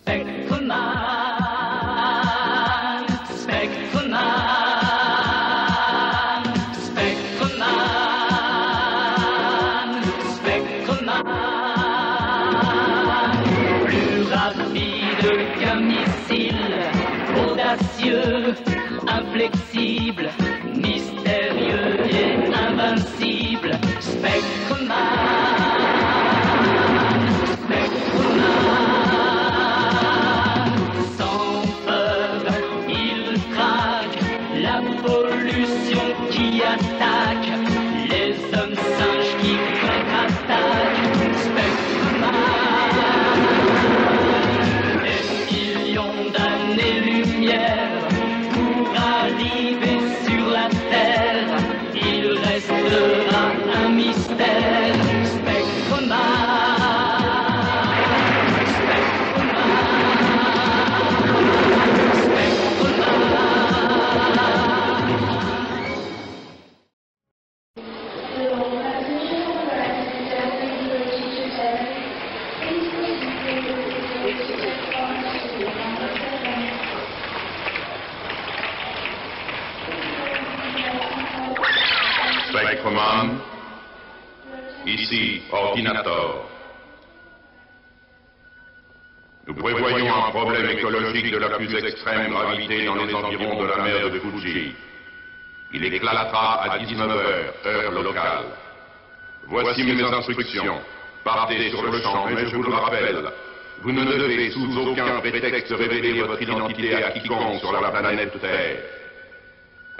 Spectreman, Spectreman, Spectreman, Spectreman. Plus rapide qu'un missile, audacieux, inflexible, mystérieux et invincible. Spectreman, Spectreman. Sans peur, il traque la pollution qui attaque les hommes singes qui contre-attaquent. Spectreman. Des millions d'années-lumière pour arriver sur la Terre, il restera un mystère. Spectreman, ici Ordinator. Nous prévoyons un problème écologique de la plus extrême gravité dans les environs de la mer de Fuji. Il éclatera à 19h, heure locale. Voici mes instructions. Partez sur le champ, mais je vous le rappelle, vous ne devez sous aucun prétexte révéler votre identité à quiconque sur la planète Terre.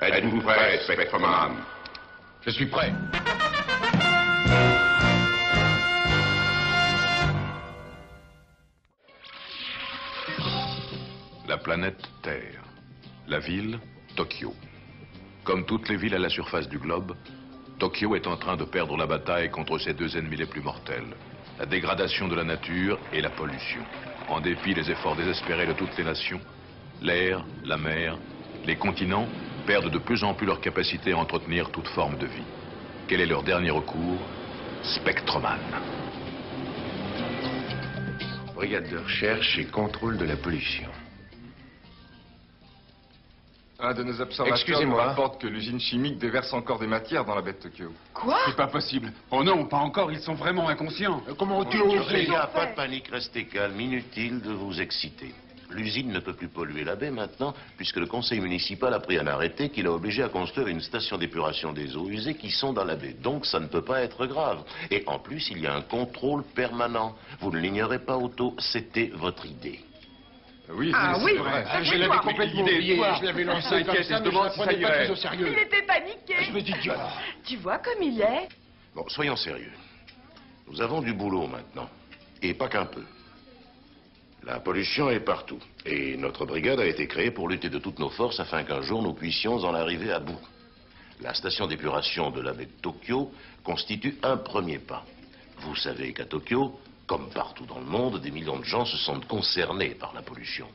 Êtes-vous prêt, Spectreman? Je suis prêt. La planète Terre. La ville, Tokyo. Comme toutes les villes à la surface du globe, Tokyo est en train de perdre la bataille contre ses deux ennemis les plus mortels. La dégradation de la nature et la pollution. En dépit des efforts désespérés de toutes les nations, l'air, la mer, les continents perdent de plus en plus leur capacité à entretenir toute forme de vie. Quel est leur dernier recours? Spectreman. Brigade de recherche et contrôle de la pollution. Un de nos observateurs nous rapporte que l'usine chimique déverse encore des matières dans la baie de Tokyo. Quoi? C'est pas possible. Oh non, pas encore, ils sont vraiment inconscients. Comment tu oses? Les gars, pas de panique, restez calme, inutile de vous exciter. L'usine ne peut plus polluer la baie maintenant, puisque le conseil municipal a pris un arrêté qui l'a obligé à construire une station d'épuration des eaux usées qui sont dans la baie. Donc ça ne peut pas être grave. Et en plus, il y a un contrôle permanent. Vous ne l'ignorez pas, Otto, c'était votre idée. Oui, Ah c'est oui, vrai. ça Je fait l'avais quoi? complètement oublié. Je l'avais lancé comme ça, mais je ne prenais pas très au sérieux. Il était paniqué. Je me dis, Dieu. Tu vois comme il est. Bon, soyons sérieux. Nous avons du boulot maintenant. Et pas qu'un peu. La pollution est partout. Et notre brigade a été créée pour lutter de toutes nos forces afin qu'un jour nous puissions en arriver à bout. La station d'épuration de la baie de Tokyo constitue un premier pas. Vous savez qu'à Tokyo, comme partout dans le monde, des millions de gens se sentent concernés par la pollution.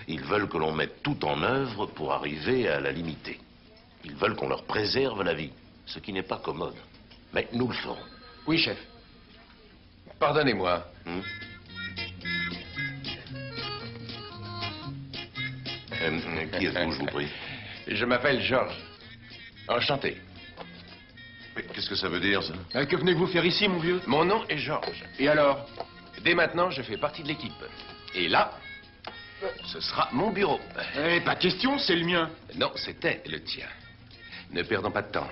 Ils veulent que l'on mette tout en œuvre pour arriver à la limiter. Ils veulent qu'on leur préserve la vie, ce qui n'est pas commode. Mais nous le ferons. Oui, chef. Pardonnez-moi. Qui êtes-vous, je vous prie? Je m'appelle Georges. Enchanté. Mais qu'est-ce que ça veut dire, ça? Que venez-vous faire ici, mon vieux? Mon nom est Georges. Et alors? Dès maintenant, je fais partie de l'équipe. Et là, ce sera mon bureau. Pas question, c'est le mien. Non, c'était le tien. Ne perdons pas de temps.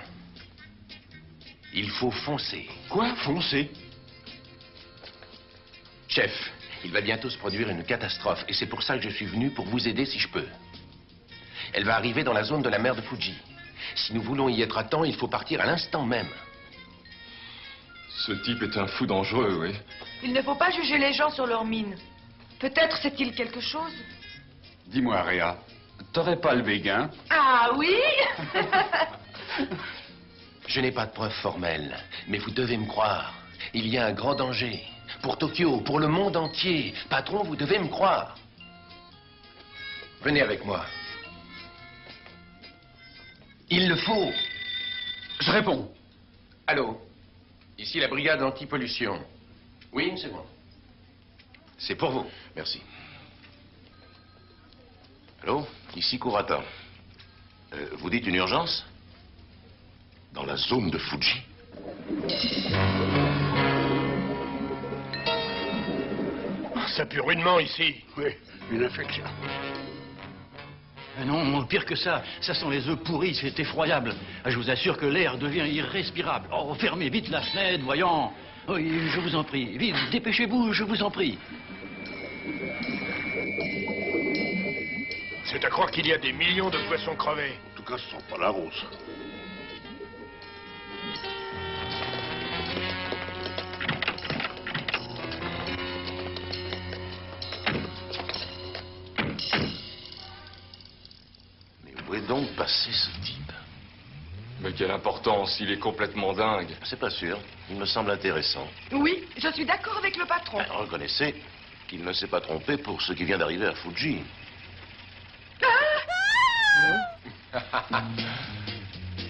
Il faut foncer. Quoi? Foncer? Chef, il va bientôt se produire une catastrophe. Et c'est pour ça que je suis venu, pour vous aider si je peux. Elle va arriver dans la zone de la mer de Fuji. Si nous voulons y être à temps, il faut partir à l'instant même. Ce type est un fou dangereux, oui. Il ne faut pas juger les gens sur leur mine. Peut-être sait-il quelque chose. Dis-moi, Réa, t'aurais pas le béguin? Ah oui. Je n'ai pas de preuves formelles, mais vous devez me croire. Il y a un grand danger. Pour Tokyo, pour le monde entier. Patron, vous devez me croire. Venez avec moi. Il le faut. Je réponds. Allô? Ici la brigade anti-pollution. Oui, une seconde. C'est pour vous. Merci. Allô? Ici Kurata. Vous dites une urgence? Dans la zone de Fuji? Ça pue rudement ici. Oui, une infection. Non, pire que ça. Ça sent les œufs pourris, c'est effroyable. Je vous assure que l'air devient irrespirable. Oh, fermez vite la fenêtre, voyons. Oui, je vous en prie. Vite, dépêchez-vous, je vous en prie. C'est à croire qu'il y a des millions de poissons crevés. En tout cas, ce ne sont pas la rose. Mais où est donc passé ce type? Mais quelle importance, il est complètement dingue. C'est pas sûr. Il me semble intéressant. Oui, je suis d'accord avec le patron. Reconnaissez qu'il ne s'est pas trompé pour ce qui vient d'arriver à Fuji.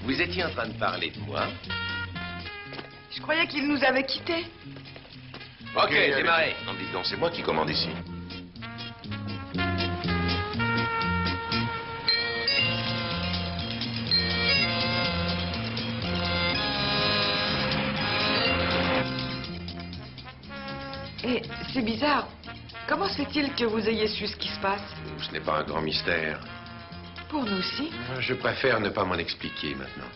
Vous étiez en train de parler de moi? Je croyais qu'il nous avait quittés. Ok, démarrez. Non, dites donc, c'est moi qui commande ici. Et c'est bizarre. Comment se fait-il que vous ayez su ce qui se passe? Ce n'est pas un grand mystère. Pour nous aussi. Je préfère ne pas m'en expliquer maintenant.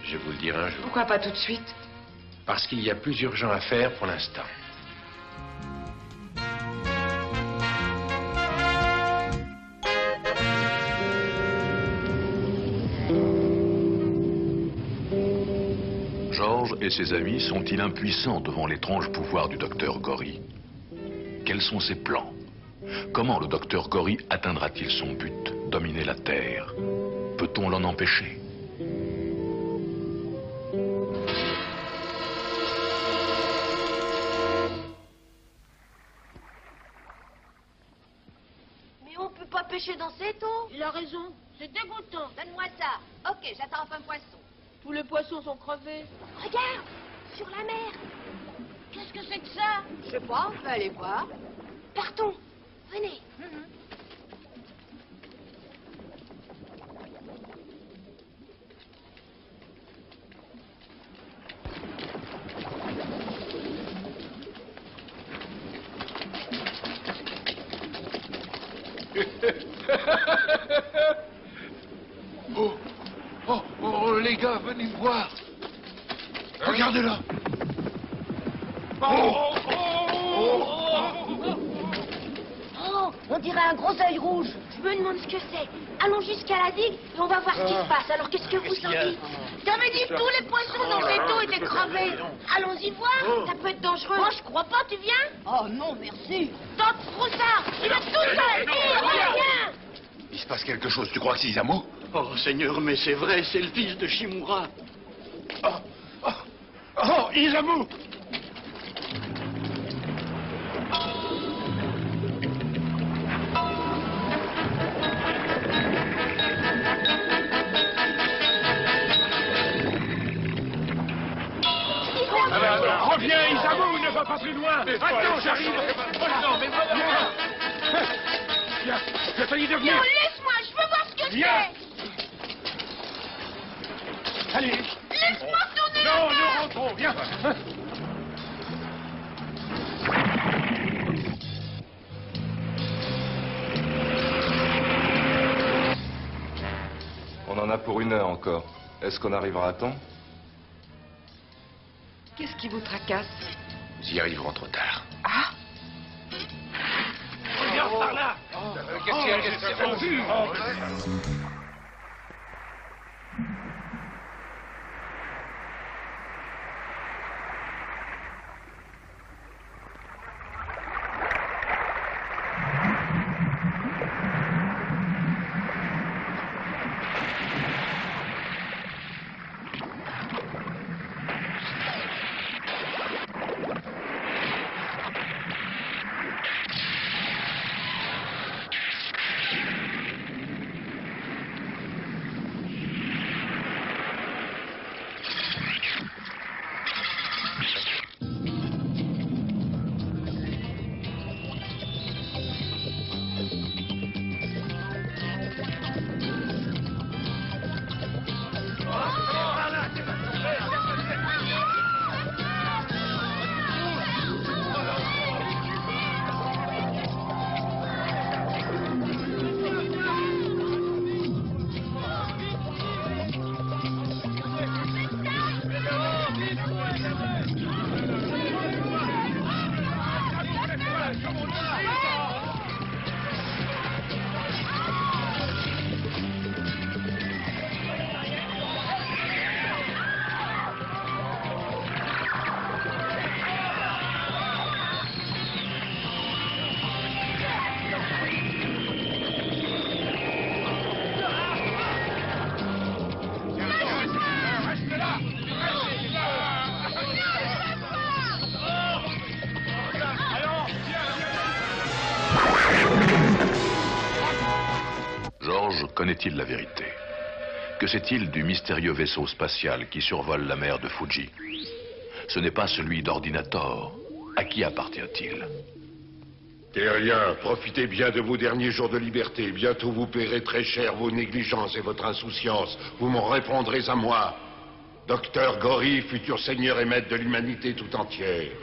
Je vous le dirai un jour. Pourquoi pas tout de suite? Parce qu'il y a plus urgent à faire pour l'instant. George et ses amis sont-ils impuissants devant l'étrange pouvoir du docteur Gory? Quels sont ses plans? Comment le docteur Gory atteindra-t-il son but, dominer la Terre? Peut-on l'en empêcher? Mais on peut pas pêcher dans cette eau. Il a raison, c'est dégoûtant. Donne-moi ça. Ok, j'attrape un poisson. Tous les poissons sont crevés. Regarde, sur la mer. Qu'est-ce que c'est que ça? Je sais pas, on peut aller voir. Partons, venez. Oh, les gars, venez me voir. Regardez-la. Oh, on dirait un gros œil rouge. Je me demande ce que c'est. Allons jusqu'à la digue et on va voir ce qui se passe. Alors qu'est-ce que vous en dites? T'avais dit que tous les poissons dans cette eau étaient crevés. Allons-y voir, ça peut être dangereux. Moi je crois pas, tu viens? Oh non, merci. Top Froussard, il a tout seul. Viens. Il se passe quelque chose, tu crois que c'est Isamu? Oh, Seigneur, mais c'est vrai, c'est le fils de Shimura. Oh, Isamu! Reviens, Isamu, ne va pas plus loin. Attends, j'arrive. Non, mais viens, j'ai failli devenir. Non, laisse-moi, je veux voir ce que Viens. c'est. Allez. Laisse-moi retourner. Non, nous rentrons, viens. On en a pour 1 heure encore. Est-ce qu'on arrivera à temps? Qu'est-ce qui vous tracasse? Nous y arriverons trop tard. Ah? Regarde par là. Qu'est-ce qu'il y a? connaît-il la vérité? Que sait-il du mystérieux vaisseau spatial qui survole la mer de Fuji? Ce n'est pas celui d'Ordinator. À qui appartient-il? Terrien, profitez bien de vos derniers jours de liberté. Bientôt vous paierez très cher vos négligences et votre insouciance. Vous m'en répondrez à moi. Docteur Gory, futur seigneur et maître de l'humanité tout entière.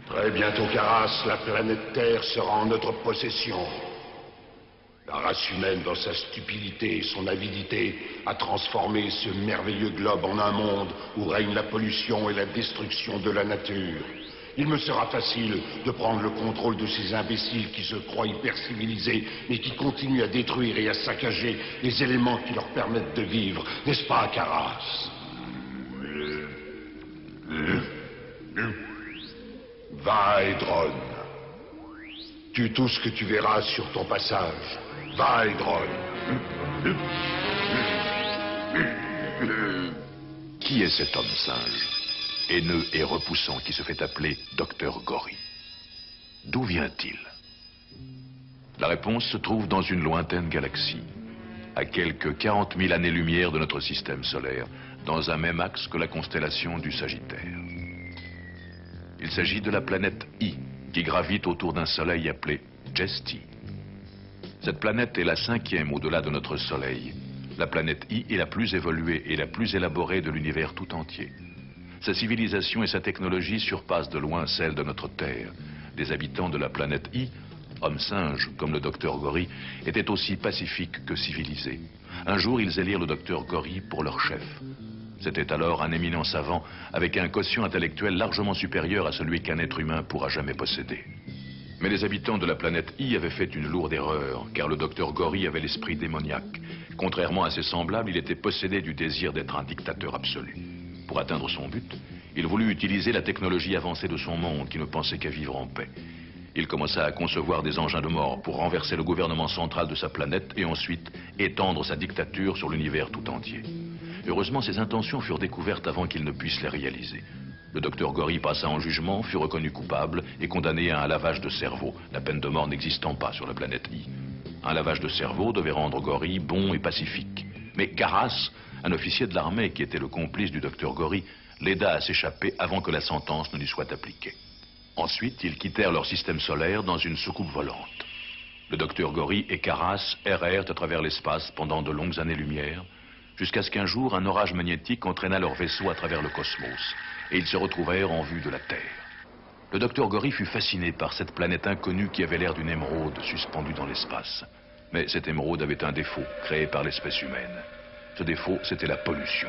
Très bientôt, Karas, la planète Terre sera en notre possession. La race humaine, dans sa stupidité et son avidité, a transformé ce merveilleux globe en un monde où règne la pollution et la destruction de la nature. Il me sera facile de prendre le contrôle de ces imbéciles qui se croient hyper-civilisés, mais qui continuent à détruire et à saccager les éléments qui leur permettent de vivre. N'est-ce pas, Karas? Va, Edron. Tue tout ce que tu verras sur ton passage. Va, Edron. Qui est cet homme singe, haineux et repoussant, qui se fait appeler Docteur Gory? D'où vient-il? La réponse se trouve dans une lointaine galaxie, à quelques 40 000 années-lumière de notre système solaire, dans un même axe que la constellation du Sagittaire. Il s'agit de la planète I, qui gravite autour d'un soleil appelé Jesty. Cette planète est la 5e au-delà de notre soleil. La planète I est la plus évoluée et la plus élaborée de l'univers tout entier. Sa civilisation et sa technologie surpassent de loin celle de notre Terre. Les habitants de la planète I, hommes singes comme le docteur Gory, étaient aussi pacifiques que civilisés. Un jour, ils élirent le docteur Gory pour leur chef. C'était alors un éminent savant avec un quotient intellectuel largement supérieur à celui qu'un être humain pourra jamais posséder. Mais les habitants de la planète I avaient fait une lourde erreur, car le docteur Gory avait l'esprit démoniaque. Contrairement à ses semblables, il était possédé du désir d'être un dictateur absolu. Pour atteindre son but, il voulut utiliser la technologie avancée de son monde qui ne pensait qu'à vivre en paix. Il commença à concevoir des engins de mort pour renverser le gouvernement central de sa planète et ensuite étendre sa dictature sur l'univers tout entier. Heureusement, ses intentions furent découvertes avant qu'il ne puisse les réaliser. Le docteur Gory passa en jugement, fut reconnu coupable et condamné à un lavage de cerveau, la peine de mort n'existant pas sur la planète I. Un lavage de cerveau devait rendre Gory bon et pacifique. Mais Karas, un officier de l'armée qui était le complice du docteur Gory, l'aida à s'échapper avant que la sentence ne lui soit appliquée. Ensuite, ils quittèrent leur système solaire dans une soucoupe volante. Le docteur Gory et Karas errèrent à travers l'espace pendant de longues années-lumière, jusqu'à ce qu'un jour, un orage magnétique entraîna leur vaisseau à travers le cosmos, et ils se retrouvèrent en vue de la Terre. Le docteur Gory fut fasciné par cette planète inconnue qui avait l'air d'une émeraude suspendue dans l'espace. Mais cette émeraude avait un défaut, créé par l'espèce humaine. Ce défaut, c'était la pollution.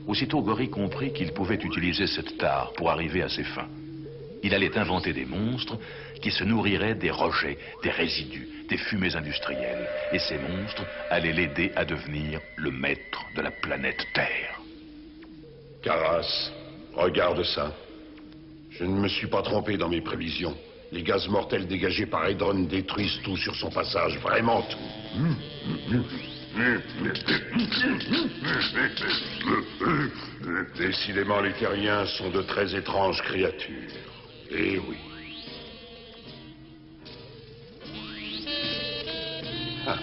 Aussitôt, Gory comprit qu'il pouvait utiliser cette tare pour arriver à ses fins. Il allait inventer des monstres qui se nourriraient des rejets, des résidus, des fumées industrielles. Et ces monstres allaient l'aider à devenir le maître de la planète Terre. Karas, regarde ça. Je ne me suis pas trompé dans mes prévisions. Les gaz mortels dégagés par Hedron détruisent tout sur son passage, vraiment tout. Décidément, les terriens sont de très étranges créatures. Eh oui. Ah.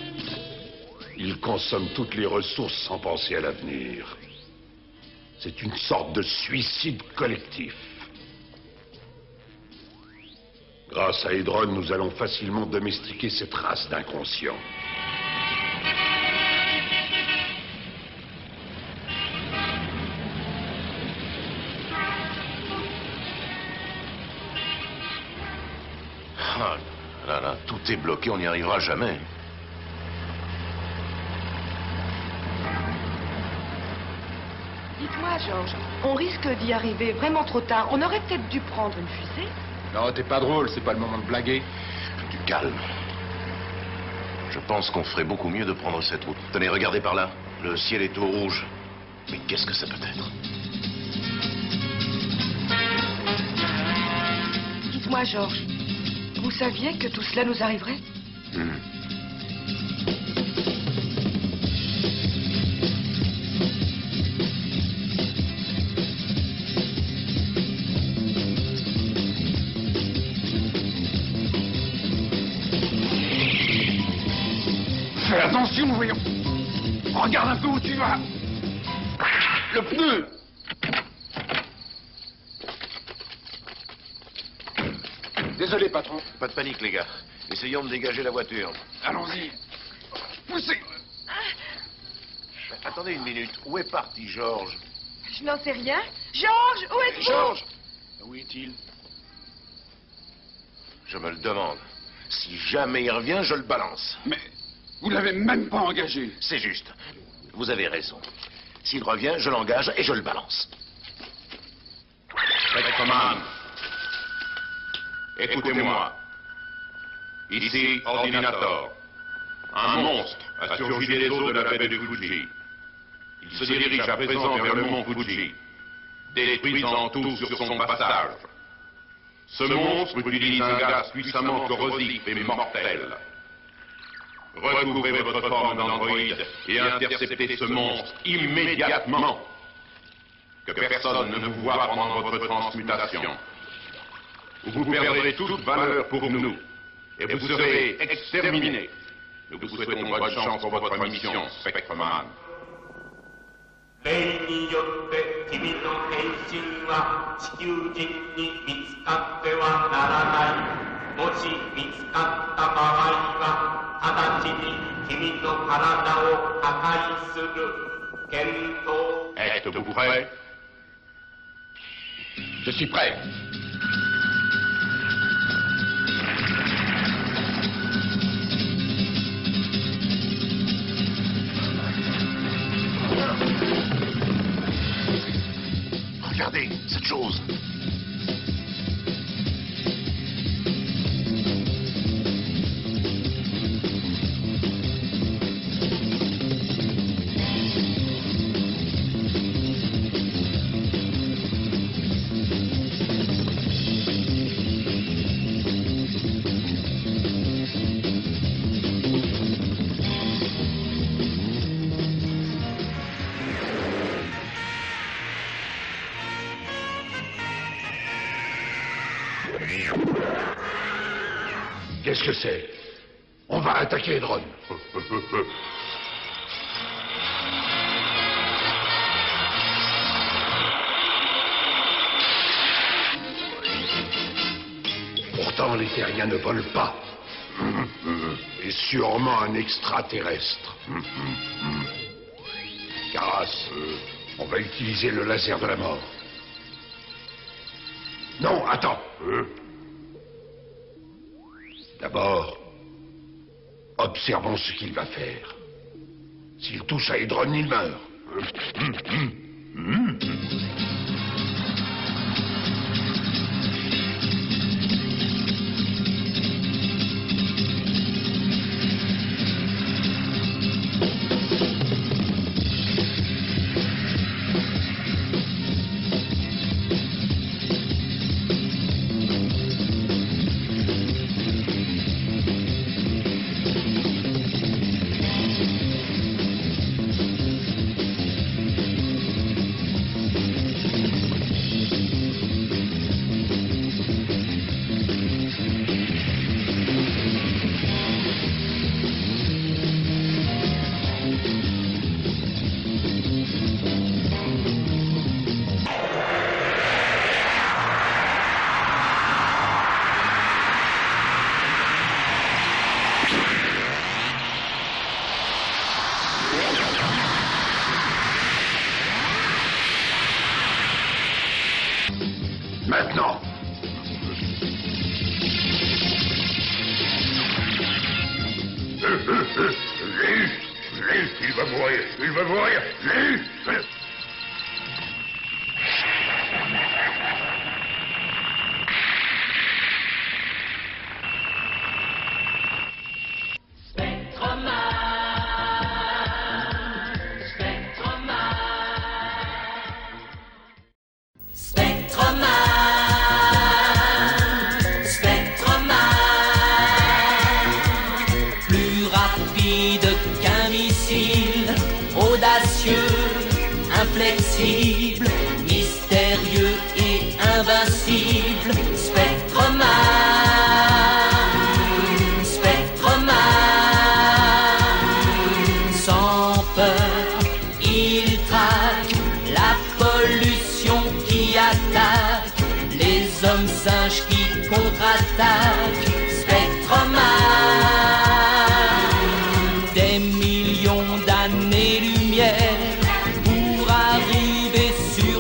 Ils consomment toutes les ressources sans penser à l'avenir. C'est une sorte de suicide collectif. Grâce à Hedron, nous allons facilement domestiquer cette race d'inconscients. Ah, là, tout est bloqué, on n'y arrivera jamais. Dites-moi, Georges, on risque d'y arriver vraiment trop tard. On aurait peut-être dû prendre une fusée. Non, t'es pas drôle, c'est pas le moment de blaguer. Du calme. Je pense qu'on ferait beaucoup mieux de prendre cette route. Tenez, regardez par là. Le ciel est tout rouge. Mais qu'est-ce que ça peut être? Dites-moi, Georges, vous saviez que tout cela nous arriverait? Fais attention, voyons. Regarde un peu où tu vas. Le pneu. Désolé, patron. Pas de panique, les gars. Essayons de dégager la voiture. Allons-y. Poussez. Attendez une minute. Où est parti Georges? Je n'en sais rien. Georges, où êtes-vous? Georges! Où est-il? Je me le demande. Si jamais il revient, je le balance. Mais vous l'avez même pas engagé. C'est juste. Vous avez raison. S'il revient, je l'engage et je le balance. Spectreman, écoutez-moi. Ici, Ordinator. Un monstre a surgi des eaux de la baie de Fuji. Il se dirige à présent vers le mont Fuji, détruisant tout sur son passage. Ce monstre utilise un gaz puissamment corrosif et mortel. Recouvrez votre forme d'androïde et interceptez ce monstre immédiatement. Que personne ne vous voie pendant votre transmutation. Vous perdrez toute valeur pour nous et vous serez exterminé. Nous vous souhaitons bonne chance pour votre mission, Spectreman. 霊によって君の変身は地球人に見つかってはならない。もし見つかった場合は直ちに君の体を破壊する。検討。Êtes-vous prêt? Je suis prêt. Regardez, cette chose. Qu'est-ce que c'est? On va attaquer Hedron. Pourtant, les terriens ne volent pas. Et sûrement un extraterrestre. Caras, on va utiliser le laser de la mort. Non, attends. D'abord, observons ce qu'il va faire. S'il touche à Hedron, il meurt. Maintenant. Il va mourir, il va mourir. Inflexible, mystérieux et invincible, Spectreman, Spectreman. Sans peur, il traque la pollution qui attaque, les hommes singes qui contre-attaquent, Spectreman. Des millions d'années-lumière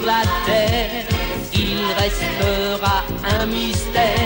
la terre, il restera un mystère.